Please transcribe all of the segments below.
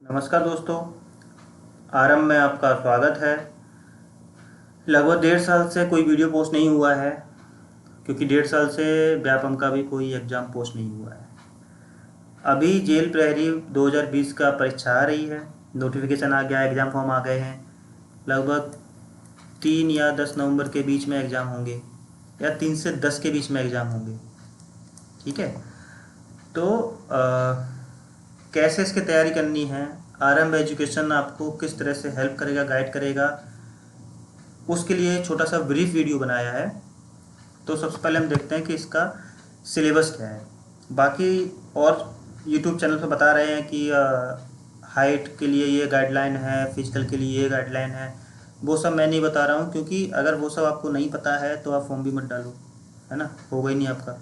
नमस्कार दोस्तों। आरंभ में आपका स्वागत है। लगभग 1.5 साल से कोई वीडियो पोस्ट नहीं हुआ है क्योंकि 1.5 साल से व्यापम का भी कोई एग्ज़ाम पोस्ट नहीं हुआ है। अभी जेल प्रहरी 2020 का परीक्षा आ रही है, नोटिफिकेशन आ गया, एग्ज़ाम फॉर्म आ गए हैं। लगभग 3 या 10 नवंबर के बीच में एग्ज़ाम होंगे या 3 से 10 के बीच में एग्ज़ाम होंगे। ठीक है, तो कैसे इसकी तैयारी करनी है, आरंभ एजुकेशन आपको किस तरह से हेल्प करेगा, गाइड करेगा, उसके लिए छोटा सा ब्रीफ वीडियो बनाया है। तो सबसे पहले हम देखते हैं कि इसका सिलेबस क्या है। बाकी और यूट्यूब चैनल पर बता रहे हैं कि हाइट के लिए ये गाइडलाइन है, फिजिकल के लिए ये गाइडलाइन है। वो सब मैं नहीं बता रहा हूँ क्योंकि अगर वो सब आपको नहीं पता है तो आप फॉर्म भी मत डालो, है ना, होगा ही नहीं आपका।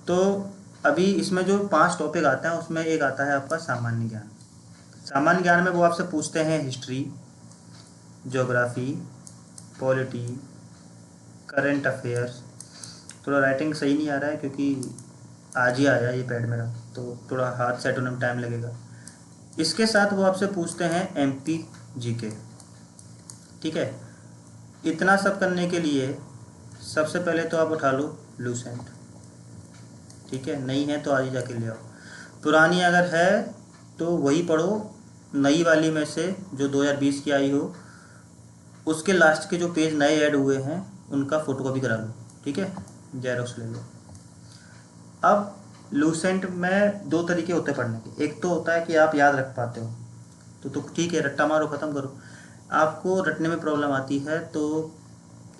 तो अभी इसमें जो 5 टॉपिक आते हैं उसमें एक आता है आपका सामान्य ज्ञान। सामान्य ज्ञान में वो आपसे पूछते हैं history, geography, polity, current affairs. थोड़ा राइटिंग सही नहीं आ रहा है क्योंकि आज ही आया ये पैड मेरा, तो थोड़ा हाथ सेट होने में टाइम लगेगा। इसके साथ वो आपसे पूछते हैं एमपी जीके। ठीक है, इतना सब करने के लिए सबसे पहले तो आप उठा लो लूसेंट। ठीक है, नहीं है तो आज ही जाके ले आओ। पुरानी अगर है तो वही पढ़ो, नई वाली में से जो 2020 की आई हो उसके लास्ट के जो पेज नए ऐड हुए हैं उनका फ़ोटोकॉपी करा लो। ठीक है, जेरोक्स ले लो। अब लूसेंट में 2 तरीके होते हैं पढ़ने के। एक तो होता है कि आप याद रख पाते हो तो ठीक है, रट्टा मारो, ख़त्म करो। आपको रटने में प्रॉब्लम आती है तो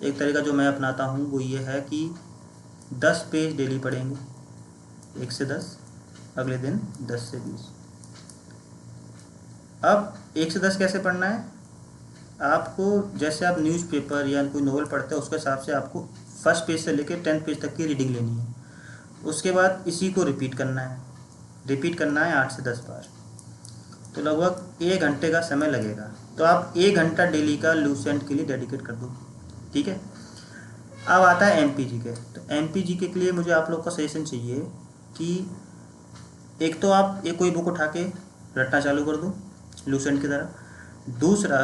एक तरीका जो मैं अपनाता हूँ वो ये है कि 10 पेज डेली पढ़ेंगे, 1 से 10, अगले दिन 10 से 20। अब 1 से 10 कैसे पढ़ना है, आपको जैसे आप न्यूज़पेपर या कोई नोवेल पढ़ते हैं उसके हिसाब से आपको फर्स्ट पेज से लेकर 10 पेज तक की रीडिंग लेनी है। उसके बाद इसी को रिपीट करना है, 8 से 10 बार। तो लगभग 1 घंटे का समय लगेगा। तो आप 1 घंटा डेली का लूसेंट के लिए डेडिकेट कर दो। ठीक है, अब आता है एम पी जी के। तो एम पी जी के लिए मुझे आप लोग का सजेशन चाहिए कि एक तो आप एक कोई बुक उठा के रटना चालू कर दो लूसेंट की तरह। दूसरा,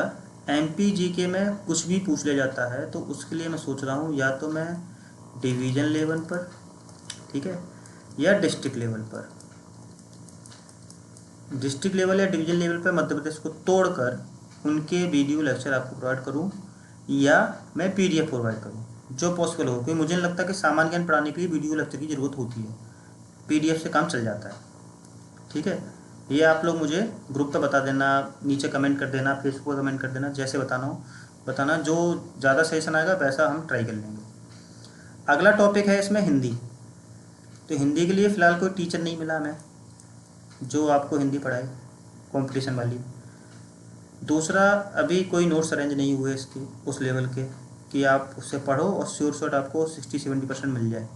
एम पी जी के में कुछ भी पूछ ले जाता है तो उसके लिए मैं सोच रहा हूँ या तो मैं डिवीज़न लेवल पर, ठीक है, या डिस्ट्रिक्ट लेवल पर, डिस्ट्रिक्ट लेवल या डिवीज़न लेवल पर मध्य प्रदेश को तोड़कर उनके वीडियो लेक्चर आपको प्रोवाइड करूँ या मैं पीडीएफ प्रोवाइड करूँ, जो पॉसिबल हो। क्योंकि मुझे नहीं लगता कि सामान्य ज्ञान पढ़ाने के लिए वीडियो लेक्चर की ज़रूरत होती है, पीडीएफ से काम चल जाता है। ठीक है, ये आप लोग मुझे ग्रुप पे बता देना, नीचे कमेंट कर देना, फेसबुक पर कमेंट कर देना, जैसे बताना हो बताना। जो ज़्यादा सजेशन आएगा वैसा हम ट्राई कर लेंगे। अगला टॉपिक है इसमें हिंदी। तो हिंदी के लिए फ़िलहाल कोई टीचर नहीं मिला हमें जो आपको हिंदी पढ़ाए कंपटीशन वाली। दूसरा, अभी कोई नोट्स अरेंज नहीं हुए इसके उस लेवल के कि आप उससे पढ़ो और श्योर शॉट आपको 60-70% मिल जाए।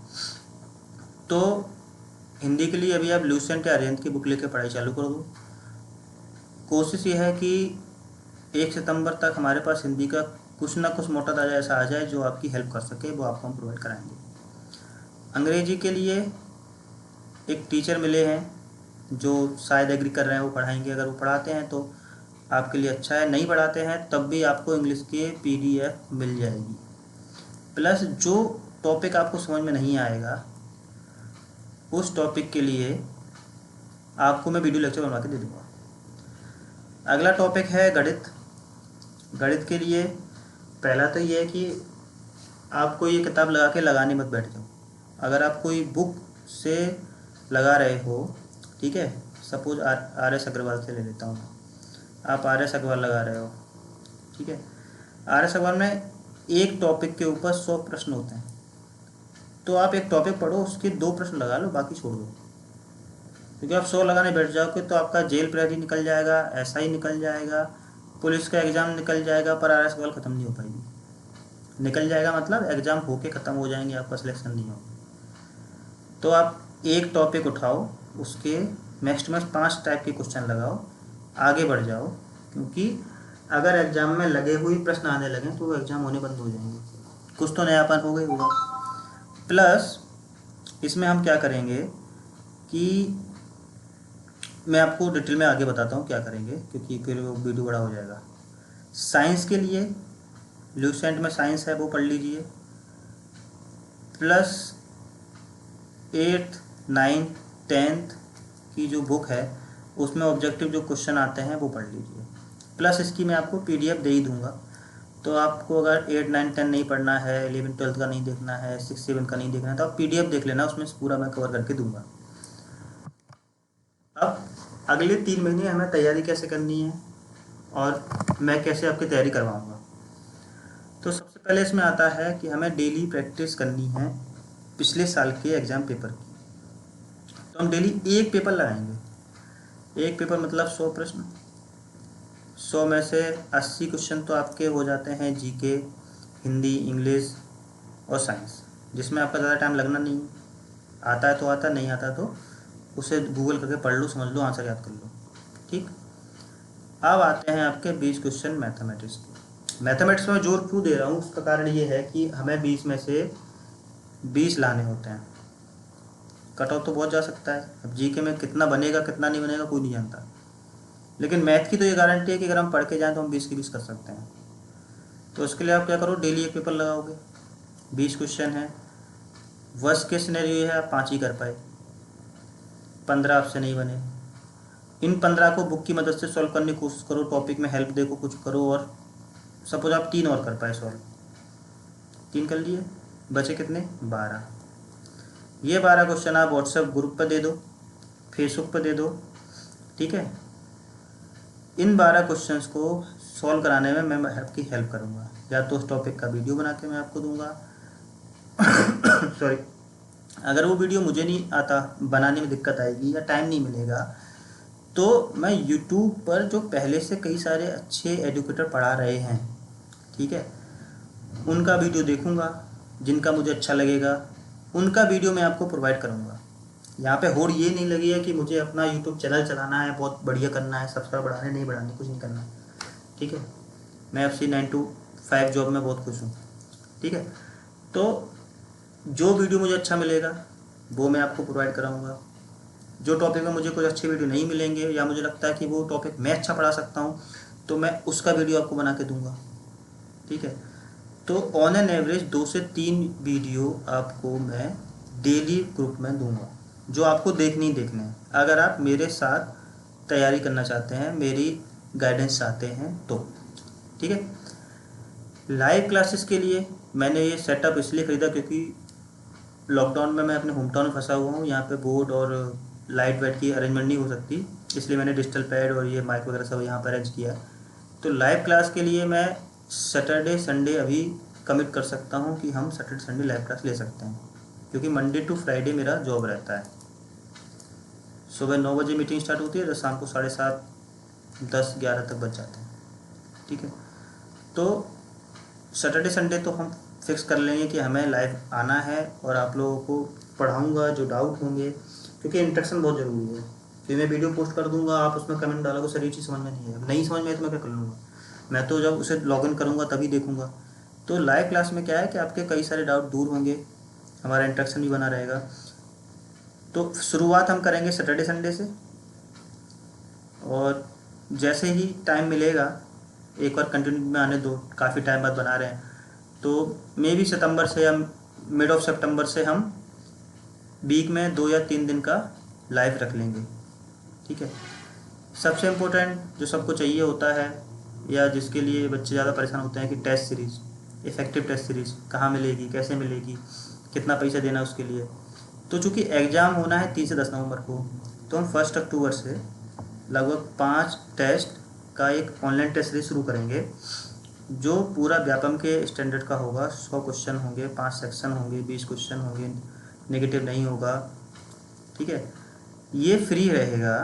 तो हिंदी के लिए अभी आप लूसेंट या अरिहंत की बुक लेके पढ़ाई चालू कर दो। कोशिश ये है कि 1 सितंबर तक हमारे पास हिंदी का कुछ ना कुछ मोटा ताज़ा ऐसा आ जाए जो आपकी हेल्प कर सके, वो आपको हम प्रोवाइड कराएंगे। अंग्रेजी के लिए एक टीचर मिले हैं जो शायद एग्री कर रहे हैं वो पढ़ाएंगे। अगर वो पढ़ाते हैं तो आपके लिए अच्छा है, नहीं पढ़ाते हैं तब भी आपको इंग्लिश के पीडीएफ मिल जाएगी। प्लस जो टॉपिक आपको समझ में नहीं आएगा उस टॉपिक के लिए आपको मैं वीडियो लेक्चर बनवा के दे दूँगा। अगला टॉपिक है गणित। गणित के लिए पहला तो ये है कि आपको ये किताब लगा के लगाने मत बैठ जाओ। अगर आप कोई बुक से लगा रहे हो, ठीक है, सपोज आर एस अग्रवाल से ले लेता हूँ, आप आर एस अग्रवाल लगा रहे हो, ठीक है, आर एस अग्रवाल में एक टॉपिक के ऊपर 100 प्रश्न होते हैं। तो आप एक टॉपिक पढ़ो, उसके 2 प्रश्न लगा लो, बाकी छोड़ दो। क्योंकि आप 100 लगाने बैठ जाओगे तो आपका जेल प्रहरी निकल जाएगा, एसआई निकल जाएगा, पुलिस का एग्ज़ाम निकल जाएगा, पर आर एस अग्रवाल ख़त्म नहीं हो पाएगी। निकल जाएगा मतलब एग्ज़ाम होके ख़त्म हो जाएंगे, आपका सिलेक्शन नहीं होगा। तो आप एक टॉपिक उठाओ, उसके नेक्स्ट में 5 टाइप के क्वेश्चन लगाओ, आगे बढ़ जाओ। क्योंकि अगर एग्ज़ाम में लगे हुए प्रश्न आने लगें तो वो एग्ज़ाम होने बंद हो जाएंगे, कुछ तो नयापन हो गई होगा। प्लस इसमें हम क्या करेंगे कि मैं आपको डिटेल में आगे बताता हूँ क्या करेंगे, क्योंकि फिर वो वीडियो बड़ा हो जाएगा। साइंस के लिए ल्यूसेंट में साइंस है वो पढ़ लीजिए, प्लस 8th 9th 10th की जो बुक है उसमें ऑब्जेक्टिव जो क्वेश्चन आते हैं वो पढ़ लीजिए। प्लस इसकी मैं आपको पीडीएफ दे ही दूंगा, तो आपको अगर 8 9 10 नहीं पढ़ना है, 11 12 का नहीं देखना है, 6 7 का नहीं देखना है, तो आप पीडीएफ देख लेना, उसमें से पूरा मैं कवर करके दूंगा। अब अगले 3 महीने हमें तैयारी कैसे करनी है और मैं कैसे आपकी तैयारी करवाऊँगा। तो सबसे पहले इसमें आता है कि हमें डेली प्रैक्टिस करनी है पिछले साल के एग्ज़ाम पेपर की। तो हम डेली एक पेपर लगाएंगे। एक पेपर मतलब 100 प्रश्न। 100 में से 80 क्वेश्चन तो आपके हो जाते हैं जीके, हिंदी, इंग्लिश और साइंस, जिसमें आपका ज़्यादा टाइम लगना नहीं। आता है तो आता, नहीं आता तो उसे गूगल करके पढ़ लो, समझ लो, आंसर याद कर लो। ठीक। अब आते हैं आपके 20 क्वेश्चन मैथमेटिक्स के। मैथमेटिक्स में जोर क्यों दे रहा हूँ, उसका कारण ये है कि हमें 20 में से 20 लाने होते हैं। कट ऑफ तो बहुत जा सकता है, अब जीके में कितना बनेगा कितना नहीं बनेगा कोई नहीं जानता, लेकिन मैथ की तो ये गारंटी है कि अगर हम पढ़ के जाएँ तो हम 20 की 20 कर सकते हैं। तो उसके लिए आप क्या करो, डेली एक पेपर लगाओगे, 20 क्वेश्चन है। वर्स्ट के सिनेरियो ये है आप 5 ही कर पाए, 15 आपसे नहीं बने। इन 15 को बुक की मदद से सॉल्व करने की कोशिश करो, टॉपिक में हेल्प देखो, कुछ करो, और सपोज आप 3 और कर पाए सॉल्व, 3 कर लिए, बचे कितने, 12। ये 12 क्वेश्चन आप व्हाट्सएप ग्रुप पर दे दो, फेसबुक पर दे दो। ठीक है। इन 12 क्वेश्चंस को सॉल्व कराने में मैं आपकी हेल्प करूँगा, या तो उस टॉपिक का वीडियो बना के मैं आपको दूंगा सॉरी, अगर वो वीडियो मुझे नहीं आता, बनाने में दिक्कत आएगी या टाइम नहीं मिलेगा, तो मैं यूट्यूब पर जो पहले से कई सारे अच्छे एजुकेटर पढ़ा रहे हैं, ठीक है, उनका वीडियो देखूंगा, जिनका मुझे अच्छा लगेगा उनका वीडियो मैं आपको प्रोवाइड करूंगा। यहाँ पे होड़ ये नहीं लगी है कि मुझे अपना यूट्यूब चैनल चलाना है, बहुत बढ़िया करना है, सब्सक्राइब बढ़ाने नहीं बढ़ाने, कुछ नहीं करना। ठीक है। मैं अपनी 9 to 5 जॉब में बहुत खुश हूँ। ठीक है। तो जो वीडियो मुझे अच्छा मिलेगा वो मैं आपको प्रोवाइड कराऊंगा। जो टॉपिक में मुझे कोई अच्छे वीडियो नहीं मिलेंगे या मुझे लगता है कि वो टॉपिक मैं अच्छा पढ़ा सकता हूँ, तो मैं उसका वीडियो आपको बना के दूंगा। ठीक है। तो ऑन एन एवरेज 2 से 3 वीडियो आपको मैं डेली ग्रुप में दूंगा, जो आपको देखने ही देखने हैं, अगर आप मेरे साथ तैयारी करना चाहते हैं, मेरी गाइडेंस चाहते हैं तो। ठीक है। लाइव क्लासेस के लिए मैंने ये सेटअप इसलिए ख़रीदा क्योंकि लॉकडाउन में मैं अपने होम टाउन में फंसा हुआ हूँ, यहाँ पे बोर्ड और लाइट वाइट की अरेंजमेंट नहीं हो सकती, इसलिए मैंने डिजिटल पैड और ये माइक वगैरह सब यहाँ पर अरेंज किया। तो लाइव क्लास के लिए मैं सैटरडे संडे अभी कमिट कर सकता हूँ कि हम सैटरडे संडे लाइव क्लास ले सकते हैं, क्योंकि मंडे टू फ्राइडे मेरा जॉब रहता है। सुबह 9 बजे मीटिंग स्टार्ट होती है, तो शाम को 7:30 10 11 तक बच जाते हैं। ठीक है। तो सैटरडे संडे तो हम फिक्स कर लेंगे कि हमें लाइव आना है, और आप लोगों को पढ़ाऊँगा जो डाउट होंगे, क्योंकि इंटरेक्शन बहुत ज़रूरी है। फिर मैं वीडियो पोस्ट कर दूंगा, आप उसमें कमेंट डालोगे सर ये चीज़ समझ में नहीं है, नहीं समझ में आए तो मैं क्या कर लूँगा, मैं तो जब उसे लॉगिन करूँगा तभी देखूँगा। तो लाइव क्लास में क्या है कि आपके कई सारे डाउट दूर होंगे, हमारा इंटरेक्शन भी बना रहेगा। तो शुरुआत हम करेंगे सैटरडे संडे से, और जैसे ही टाइम मिलेगा एक बार कंटिन्यू में आने दो, काफ़ी टाइम बाद बना रहे हैं, तो मे भी सितंबर से या मिड ऑफ सितंबर से हम वीक में 2 या 3 दिन का लाइव रख लेंगे। ठीक है। सबसे इम्पोर्टेंट जो सबको चाहिए होता है, या जिसके लिए बच्चे ज़्यादा परेशान होते हैं, कि test series, effective test series कहाँ मिलेगी, कैसे मिलेगी, कितना पैसा देना है उसके लिए। तो चूँकि एग्ज़ाम होना है 3 से 10 नवंबर को, तो हम 1 अक्टूबर से लगभग 5 टेस्ट का एक ऑनलाइन टेस्ट सीरीज शुरू करेंगे, जो पूरा व्यापम के स्टैंडर्ड का होगा। 100 क्वेश्चन होंगे, 5 सेक्शन होंगे, 20 क्वेश्चन होंगे, नेगेटिव नहीं होगा। ठीक है। ये फ्री रहेगा,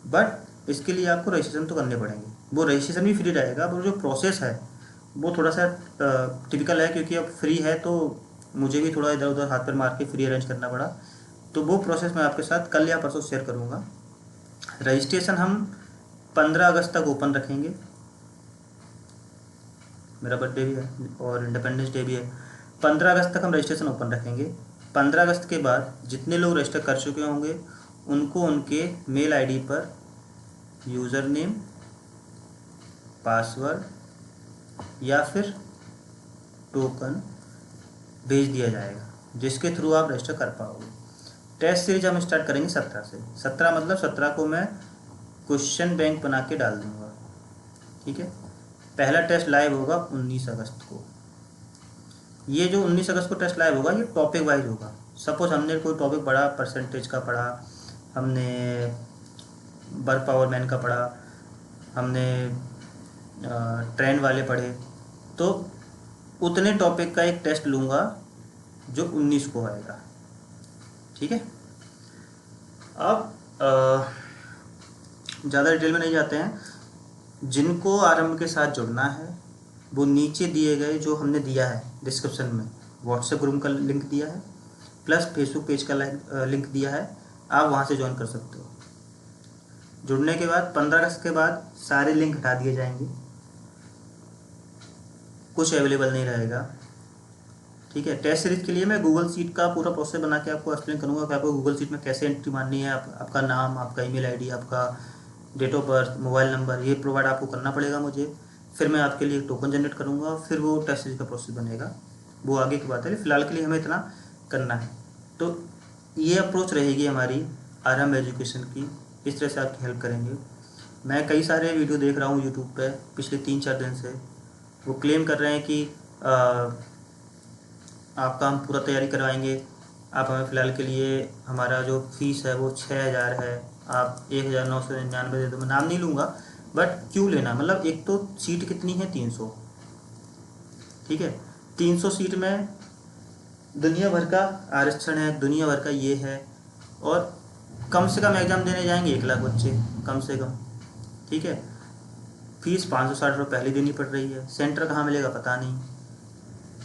बट इसके लिए आपको रजिस्ट्रेशन तो करने पड़ेंगे। वो रजिस्ट्रेशन भी फ्री रहेगा, वो जो प्रोसेस है वो थोड़ा सा टिपिकल है, क्योंकि अब फ्री है तो मुझे भी थोड़ा इधर उधर हाथ पैर मार के फ्री अरेंज करना पड़ा। तो वो प्रोसेस मैं आपके साथ कल या परसों शेयर करूँगा। रजिस्ट्रेशन हम 15 अगस्त तक ओपन रखेंगे, मेरा बर्थडे भी है और इंडिपेंडेंस डे भी है। 15 अगस्त तक हम रजिस्ट्रेशन ओपन रखेंगे। 15 अगस्त के बाद जितने लोग रजिस्टर कर चुके होंगे उनको उनके मेल आईडी पर यूज़र नेम, पासवर्ड या फिर टोकन भेज दिया जाएगा, जिसके थ्रू आप रजिस्टर कर पाओगे। टेस्ट सीरीज हम स्टार्ट करेंगे 17 से। 17 मतलब 17 को मैं क्वेश्चन बैंक बना के डाल दूँगा, ठीक है। पहला टेस्ट लाइव होगा 19 अगस्त को। ये जो 19 अगस्त को टेस्ट लाइव होगा ये टॉपिक वाइज होगा। सपोज हमने कोई टॉपिक पढ़ा, परसेंटेज का पढ़ा, हमने बर्क पावर मैन का पढ़ा, हमने ट्रेंड वाले पढ़े, तो उतने टॉपिक का एक टेस्ट लूँगा जो 19 को आएगा, ठीक है। अब ज़्यादा डिटेल में नहीं जाते हैं। जिनको आरंभ के साथ जुड़ना है वो नीचे दिए गए जो हमने दिया है डिस्क्रिप्शन में, व्हाट्सएप ग्रुप का लिंक दिया है प्लस फेसबुक पेज का लिंक दिया है, आप वहाँ से ज्वाइन कर सकते हो। जुड़ने के बाद 15 अगस्त के बाद सारे लिंक हटा दिए जाएंगे, कुछ अवेलेबल नहीं रहेगा, ठीक है। टेस्ट सीरीज के लिए मैं गूगल शीट का पूरा प्रोसेस बना के आपको एक्सप्लेन करूँगा कि आपको गूगल शीट में कैसे एंट्री मारनी है। आपका नाम, आपका ईमेल आईडी, आपका date of birth, mobile number, ये प्रोवाइड आपको करना पड़ेगा मुझे। फिर मैं आपके लिए टोकन जनरेट करूँगा, फिर वो टेस्ट सीरीज का प्रोसेस बनेगा, वो आगे की बात है। फिलहाल के लिए हमें इतना करना है। तो ये अप्रोच रहेगी हमारी आरंभ एजुकेशन की, इस तरह से आपकी हेल्प करेंगे। मैं कई सारे वीडियो देख रहा हूँ यूट्यूब पे पिछले 3-4 दिन से, वो क्लेम कर रहे हैं कि आपका हम पूरा तैयारी करवाएंगे, आप हमें फ़िलहाल के लिए हमारा जो फीस है वो 6000 है, आप 1999 दे दो। मैं नाम नहीं लूँगा, बट क्यों लेना, मतलब एक तो सीट कितनी है 300, ठीक है। 300 सीट में दुनिया भर का आरक्षण है, दुनिया भर का ये है, और कम से कम एग्ज़ाम देने जाएंगे 1 लाख बच्चे कम से कम, ठीक है। फीस 560 रुपये पहले देनी पड़ रही है, सेंटर कहाँ मिलेगा पता नहीं।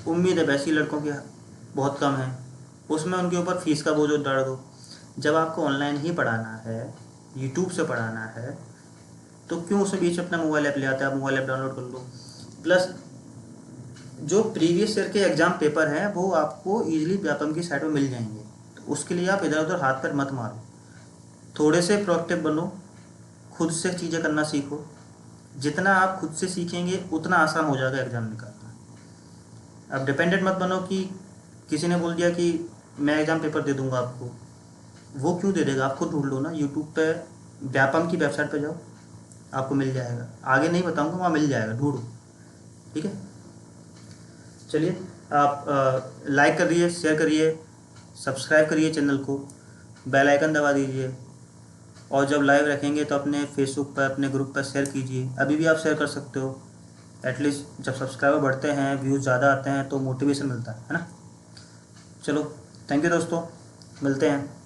उम्मीद है वैसी लड़कों की बहुत कम है, उसमें उनके ऊपर फीस का बोझ डाल दो। जब आपको ऑनलाइन ही पढ़ाना है, यूट्यूब से पढ़ाना है, तो क्यों उसमें बीच में अपना मोबाइल ऐप ले आता है, आप मोबाइल ऐप डाउनलोड कर लो। प्लस जो प्रीवियस ईयर के एग्ज़ाम पेपर हैं वो आपको ईजिली व्यापम की साइट में मिल जाएंगे, तो उसके लिए आप इधर उधर हाथ पैर मत मारो, थोड़े से प्रोएक्टिव बनो, खुद से चीज़ें करना सीखो। जितना आप खुद से सीखेंगे उतना आसान हो जाएगा एग्ज़ाम निकालना। अब डिपेंडेंट मत बनो कि किसी ने बोल दिया कि मैं एग्ज़ाम पेपर दे दूंगा आपको, वो क्यों दे देगा, आप खुद ढूंढ लो ना। यूट्यूब पे व्यापम की वेबसाइट पे जाओ, आपको मिल जाएगा। आगे नहीं बताऊंगा, वहाँ मिल जाएगा, ढूंढो, ठीक है। चलिए, आप लाइक करिए, शेयर करिए, सब्सक्राइब करिए चैनल को, बेल आइकन दबा दीजिए, और जब लाइव रखेंगे तो अपने फेसबुक पर, अपने ग्रुप पर शेयर कीजिए। अभी भी आप शेयर कर सकते हो, एटलीस्ट जब सब्सक्राइबर बढ़ते हैं, व्यूज़ ज़्यादा आते हैं तो मोटिवेशन मिलता है ना। चलो, थैंक यू दोस्तों, मिलते हैं।